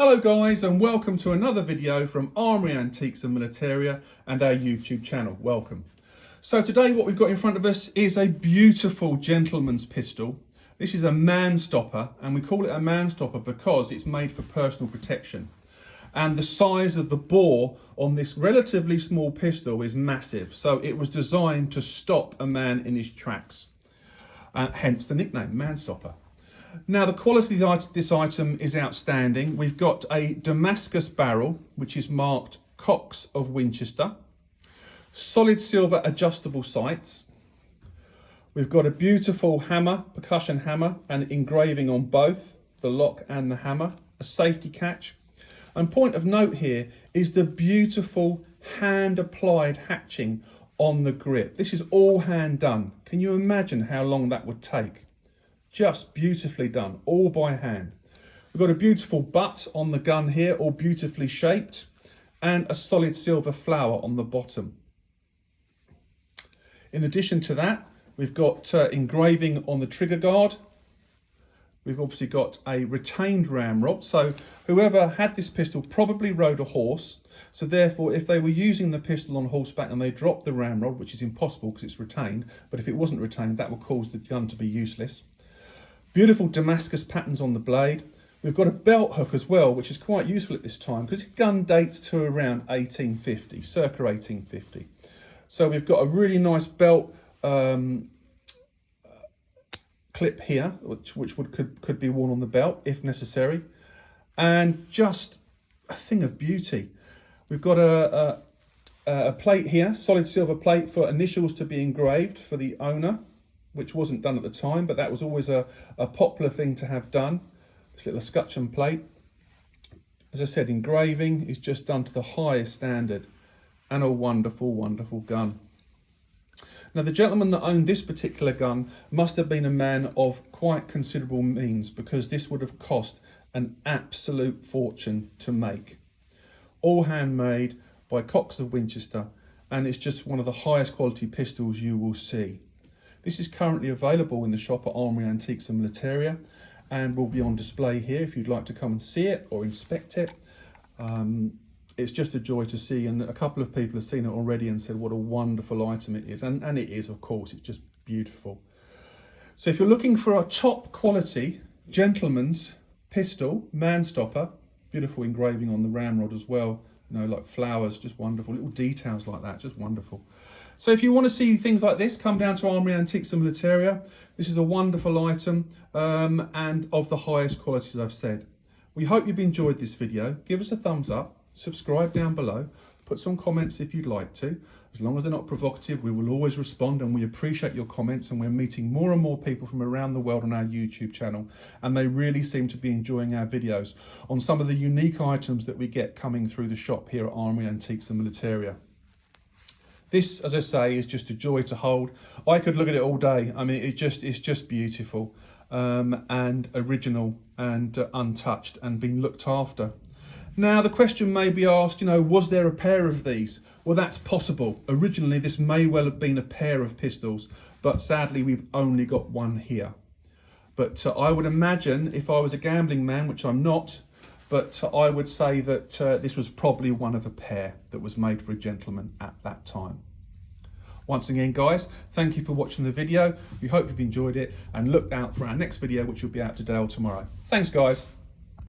Hello guys, and welcome to another video from Armoury Antiques and Militaria and our YouTube channel. Welcome. So today what we've got in front of us is a beautiful gentleman's pistol. This is a man stopper, and we call it a man stopper because it's made for personal protection. And the size of the bore on this relatively small pistol is massive. So it was designed to stop a man in his tracks. Hence the nickname, man stopper. Now the quality of this item is outstanding. We've got a Damascus barrel, which is marked Cox of Winchester. Solid silver adjustable sights. We've got a beautiful hammer, percussion hammer, and engraving on both the lock and the hammer. A safety catch. And point of note here is the beautiful hand applied hatching on the grip. This is all hand done. Can you imagine how long that would take? Just beautifully done, all by hand. We've got a beautiful butt on the gun here, all beautifully shaped, and a solid silver flower on the bottom. In addition to that, we've got engraving on the trigger guard. We've obviously got a retained ramrod. So whoever had this pistol probably rode a horse. So therefore, if they were using the pistol on horseback and they dropped the ramrod, which is impossible because it's retained, but if it wasn't retained, that would cause the gun to be useless. Beautiful Damascus patterns on the blade. We've got a belt hook as well, which is quite useful at this time because the gun dates to around 1850, circa 1850. So we've got a really nice belt clip here, which could be worn on the belt if necessary, and just a thing of beauty. We've got a plate here, solid silver plate for initials to be engraved for the owner, which wasn't done at the time, but that was always a popular thing to have done. This little escutcheon plate. As I said, engraving is just done to the highest standard, and a wonderful, wonderful gun. Now, the gentleman that owned this particular gun must have been a man of quite considerable means, because this would have cost an absolute fortune to make. All handmade by Cox of Winchester, and it's just one of the highest quality pistols you will see. This is currently available in the shop at Armoury Antiques and Militaria, and will be on display here if you'd like to come and see it or inspect it. It's just a joy to see, and a couple of people have seen it already and said what a wonderful item it is, and it is, of course. It's just beautiful. So if you're looking for a top quality gentleman's pistol, man stopper, beautiful engraving on the ramrod as well, you know, like flowers, just wonderful, little details like that, just wonderful. So if you want to see things like this, come down to Armoury Antiques and Militaria. This is a wonderful item and of the highest quality, as I've said. We hope you've enjoyed this video. Give us a thumbs up, subscribe down below, put some comments if you'd like to. As long as they're not provocative, we will always respond, and we appreciate your comments, and we're meeting more and more people from around the world on our YouTube channel, and they really seem to be enjoying our videos on some of the unique items that we get coming through the shop here at Armoury Antiques and Militaria. This, as I say, is just a joy to hold. I could look at it all day. I mean, it's just beautiful and original and untouched and being looked after. Now, the question may be asked, you know, was there a pair of these? Well, that's possible. Originally, this may well have been a pair of pistols, but sadly, we've only got one here. But I would imagine, if I was a gambling man, which I'm not, but I would say that this was probably one of a pair that was made for a gentleman at that time. Once again, guys, thank you for watching the video. We hope you've enjoyed it, and look out for our next video, which will be out today or tomorrow. Thanks, guys.